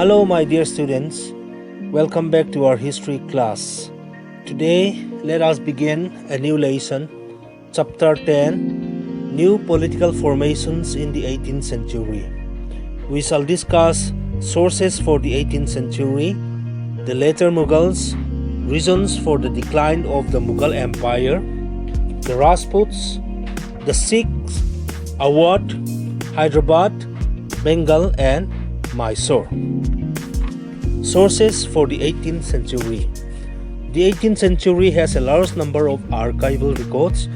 Hello my dear students, welcome back to our history class. Today let us begin a new lesson, Chapter 10, New Political Formations in the 18th Century. We shall discuss sources for the 18th century, the later Mughals, reasons for the decline of the Mughal Empire, the Rajputs, the Sikhs, Awadh, Hyderabad, Bengal and Mysore. Sources for the 18th century. The 18th century has a large number of archival records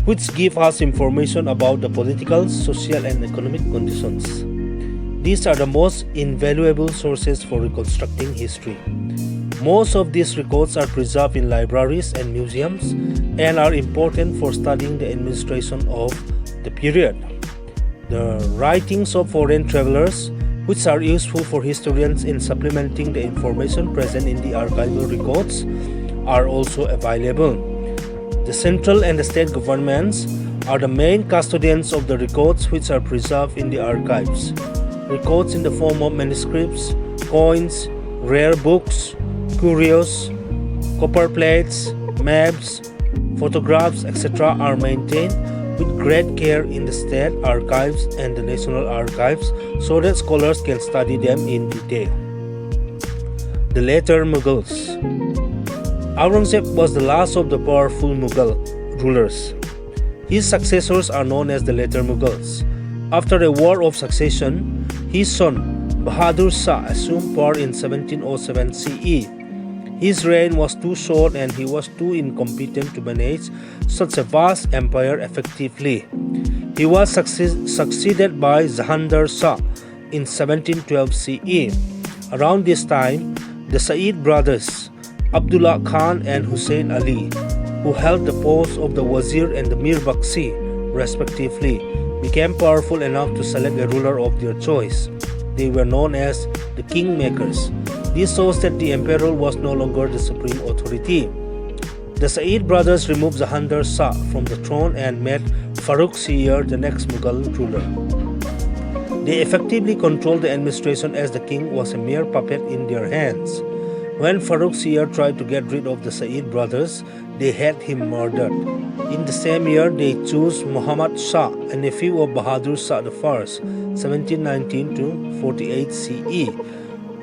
which give us information about the political, social and economic conditions. These are the most invaluable sources for reconstructing history. Most of these records are preserved in libraries and museums and are important for studying the administration of the period. The writings of foreign travelers, which are useful for historians in supplementing the information present in the archival records, are also available. The central and the state governments are the main custodians of the records which are preserved in the archives. Records in the form of manuscripts, coins, rare books, curios, copper plates, maps, photographs, etc. are maintained with great care in the state archives and the national archives so that scholars can study them in detail. The later Mughals. Aurangzeb was the last of the powerful Mughal rulers. His successors are known as the later Mughals. After a war of succession, his son Bahadur Shah assumed power in 1707 CE. His reign was too short and he was too incompetent to manage such a vast empire effectively. He was succeeded by Jahandar Shah in 1712 CE. Around this time, the Said brothers, Abdullah Khan and Hussein Ali, who held the posts of the Wazir and the Mir Bakshi respectively, became powerful enough to select a ruler of their choice. They were known as the kingmakers. This shows that the emperor was no longer the supreme authority. The Said brothers removed Jahandar Shah from the throne and made Farrukh Siyar the next Mughal ruler. They effectively controlled the administration as the king was a mere puppet in their hands. When Farrukh Siyar tried to get rid of the Said brothers, they had him murdered. In the same year, they chose Muhammad Shah, a nephew of Bahadur Shah I, 1719 to 48 CE,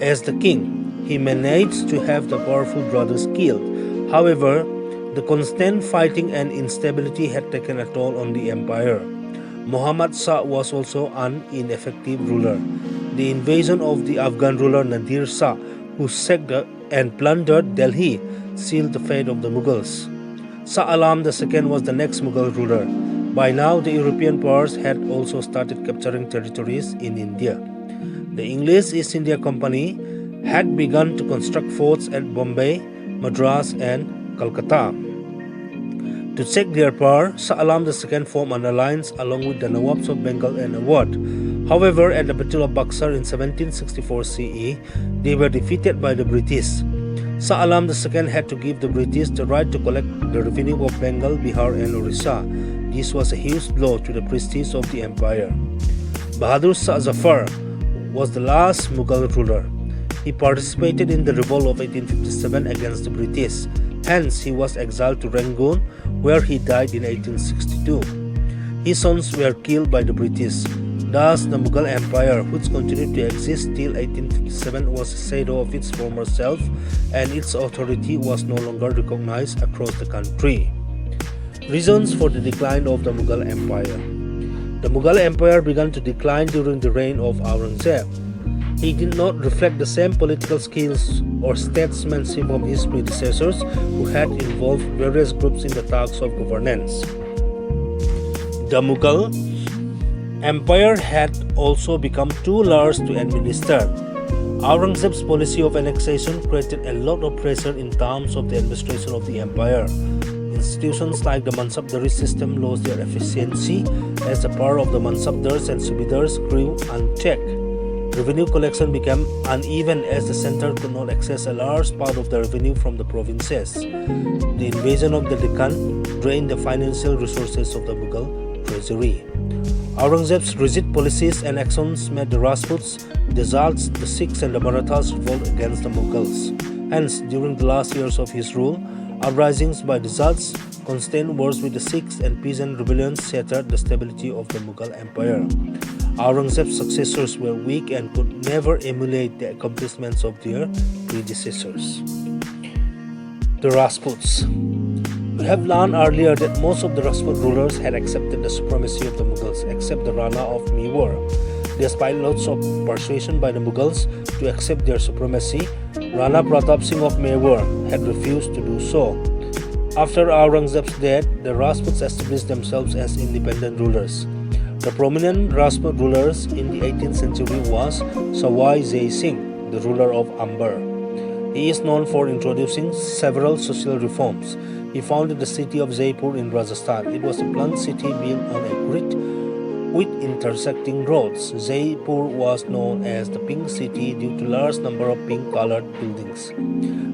as the king. He managed to have the powerful brothers killed. However, the constant fighting and instability had taken a toll on the empire. Muhammad Shah was also an ineffective ruler. The invasion of the Afghan ruler Nadir Shah, who sacked and plundered Delhi, sealed the fate of the Mughals. Shah Alam II was the next Mughal ruler. By now, the European powers had also started capturing territories in India. The English East India Company had begun to construct forts at Bombay, Madras and Calcutta. To check their power, Shah Alam II formed an alliance along with the Nawabs of Bengal and Awadh. However, at the Battle of Buxar in 1764 CE, they were defeated by the British. Shah Alam II had to give the British the right to collect the revenue of Bengal, Bihar and Orissa. This was a huge blow to the prestige of the empire. Bahadur Shah Zafar was the last Mughal ruler. He participated in the revolt of 1857 against the British. Hence, he was exiled to Rangoon, where he died in 1862. His sons were killed by the British. Thus, the Mughal Empire, which continued to exist till 1857, was a shadow of its former self, and its authority was no longer recognized across the country. Reasons for the decline of the Mughal Empire. The Mughal Empire began to decline during the reign of Aurangzeb. He did not reflect the same political skills or statesmanship of his predecessors, who had involved various groups in the tasks of governance. The Mughal Empire had also become too large to administer. Aurangzeb's policy of annexation created a lot of pressure in terms of the administration of the empire. Institutions like the Mansabdari system lost their efficiency as the power of the Mansabdars and Subidars grew unchecked. Revenue collection became uneven as the center could not access a large part of the revenue from the provinces. The invasion of the Deccan drained the financial resources of the Mughal treasury. Aurangzeb's rigid policies and actions made the Rajputs, the Jats, the Sikhs and the Marathas revolt against the Mughals. Hence, during the last years of his rule, uprisings by the Jats, constant wars with the Sikhs and peasant rebellions shattered the stability of the Mughal Empire. Aurangzeb's successors were weak and could never emulate the accomplishments of their predecessors. The Rajputs. We have learned earlier that most of the Rajput rulers had accepted the supremacy of the Mughals except the Rana of Mysore. Despite lots of persuasion by the Mughals to accept their supremacy, Rana Pratap Singh of Mysore had refused to do so. After Aurangzeb's death, the Rajputs established themselves as independent rulers. The prominent Rajput rulers in the 18th century was Sawai Jai Singh, the ruler of Amber. He is known for introducing several social reforms. He founded the city of Jaipur in Rajasthan. It was a planned city built on a grid with intersecting roads. Jaipur was known as the Pink City due to large number of pink-colored buildings.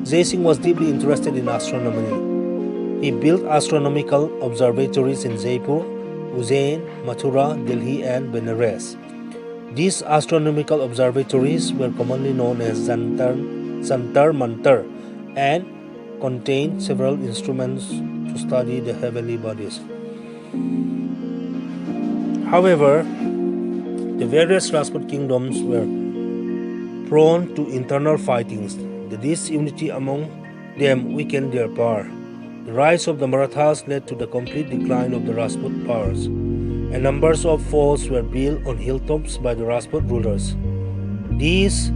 Jai Singh was deeply interested in astronomy. He built astronomical observatories in Jaipur, Ujjain, Mathura, Delhi and Benares. These astronomical observatories were commonly known as Jantar Mantar and contained several instruments to study the heavenly bodies. However, the various Rajput kingdoms were prone to internal fightings. The disunity among them weakened their power. The rise of the Marathas led to the complete decline of the Rajput powers. A number of forts were built on hilltops by the Rajput rulers. These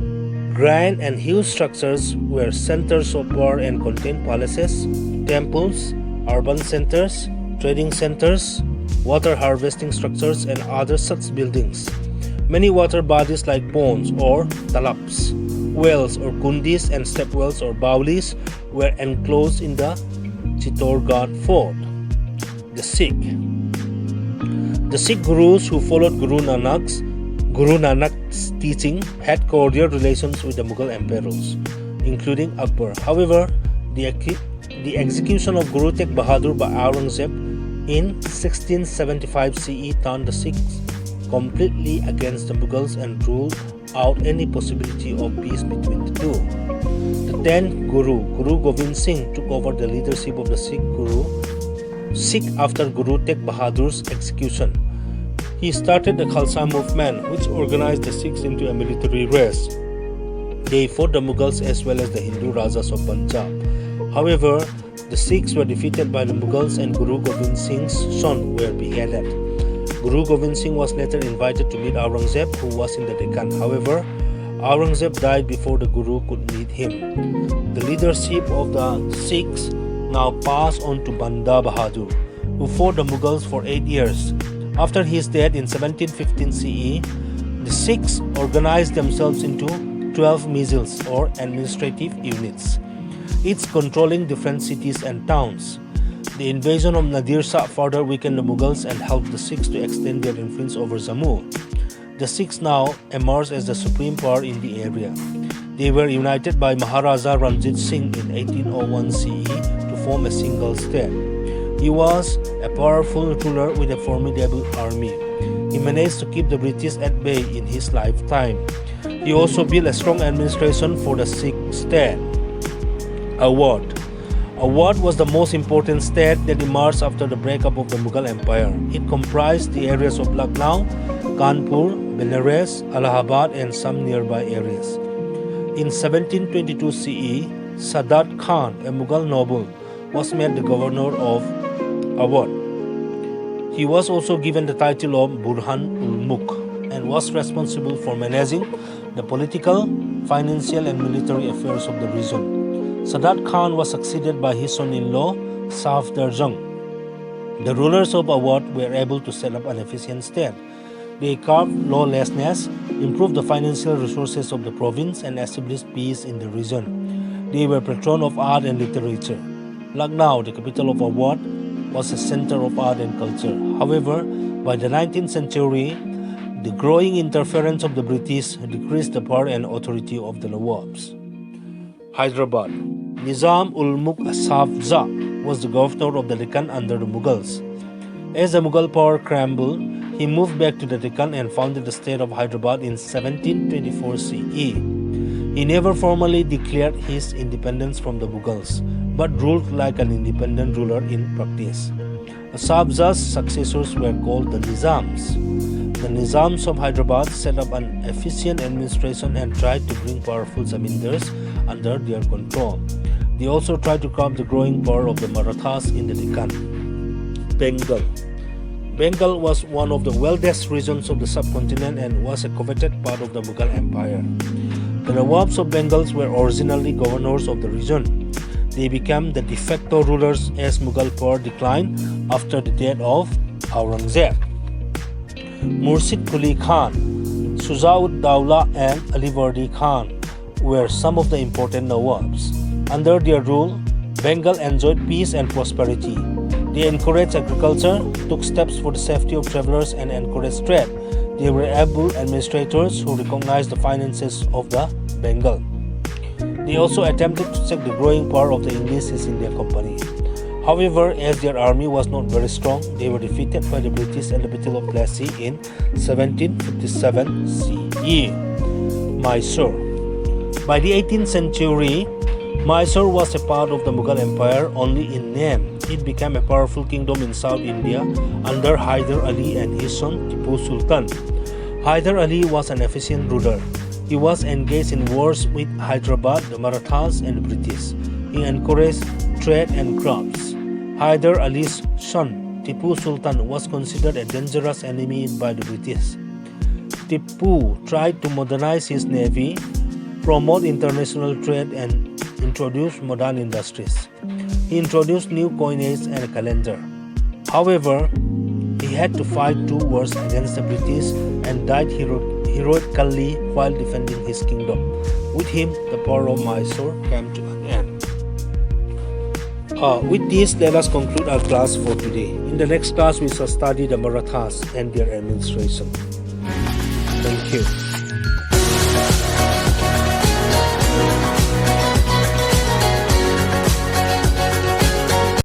grand and huge structures were centers of power and contained palaces, temples, urban centers, trading centers, water harvesting structures and other such buildings. Many water bodies like ponds or talabs, wells or kundis and step wells or baulis were enclosed in the Chittorgarh fort. The Sikh gurus who followed Guru Nanak's teaching had cordial relations with the Mughal emperors, including Akbar. However, the execution of Guru Tegh Bahadur by Aurangzeb in 1675 CE turned the Sikhs completely against the Mughals and ruled out any possibility of peace between the two. The 10th Guru, Guru Gobind Singh, took over the leadership of the Sikh after Guru Tegh Bahadur's execution. He started the Khalsa movement, which organized the Sikhs into a military race. They fought the Mughals as well as the Hindu Rajas of Punjab. However, the Sikhs were defeated by the Mughals and Guru Gobind Singh's son were beheaded. Guru Gobind Singh was later invited to meet Aurangzeb, who was in the Deccan. However, Aurangzeb died before the Guru could meet him. The leadership of the Sikhs now passed on to Banda Bahadur, who fought the Mughals for 8 years. After his death in 1715 CE, the Sikhs organized themselves into 12 mizils or administrative units, each controlling different cities and towns. The invasion of Nadir Shah further weakened the Mughals and helped the Sikhs to extend their influence over Jammu. The Sikhs now emerged as the supreme power in the area. They were united by Maharaja Ranjit Singh in 1801 CE to form a single state. He was a powerful ruler with a formidable army. He managed to keep the British at bay in his lifetime. He also built a strong administration for the Sikh state. Awadh. Awadh was the most important state that emerged after the breakup of the Mughal Empire. It comprised the areas of Lucknow, Kanpur, Benares, Allahabad and some nearby areas. In 1722 CE, Sadat Khan, a Mughal noble, was made the governor of Awadh. He was also given the title of Burhan-ul-Mulk and was responsible for managing the political, financial and military affairs of the region. Sadat Khan was succeeded by his son-in-law, Safdar-Jung. The rulers of Awadh were able to set up an efficient state. They curbed lawlessness, improved the financial resources of the province and established peace in the region. They were patron of art and literature. Lucknow, the capital of Awadh, was a center of art and culture. However, by the 19th century, the growing interference of the British decreased the power and authority of the Nawabs. Hyderabad. Nizam-ul-Mulk Asaf Jah was the governor of the Deccan under the Mughals. As the Mughal power crumbled, he moved back to the Deccan and founded the state of Hyderabad in 1724 CE. He never formally declared his independence from the Mughals, but ruled like an independent ruler in practice. Shahjahan's successors were called the Nizams. The Nizams of Hyderabad set up an efficient administration and tried to bring powerful zamindars under their control. They also tried to curb the growing power of the Marathas in the Deccan. Bengal. Bengal was one of the wealthiest regions of the subcontinent and was a coveted part of the Mughal Empire. The Nawabs of Bengal were originally governors of the region. They became the de facto rulers as Mughal power declined after the death of Aurangzeb. Murshid Quli Khan, Shuja-ud-Dawla and Alivardi Khan were some of the important Nawabs. Under their rule, Bengal enjoyed peace and prosperity. They encouraged agriculture, took steps for the safety of travelers and encouraged trade. They were able administrators who recognized the finances of the Bengal. They also attempted to check the growing power of the English East India Company. However, as their army was not very strong, they were defeated by the British at the Battle of Plassey in 1757 CE. Mysore. By the 18th century, Mysore was a part of the Mughal Empire only in name. It became a powerful kingdom in South India under Hyder Ali and his son Tipu Sultan. Hyder Ali was an efficient ruler. He was engaged in wars with Hyderabad, the Marathas and the British. He encouraged trade and crops. Hyder Ali's son Tipu Sultan was considered a dangerous enemy by the British. Tipu tried to modernize his navy, promote international trade and introduce modern industries. He introduced new coinage and a calendar. However, he had to fight 2 wars against the British and died heroically while defending his kingdom. With him, the power of Mysore came to an end. With this, let us conclude our class for today. In the next class, we shall study the Marathas and their administration. Thank you.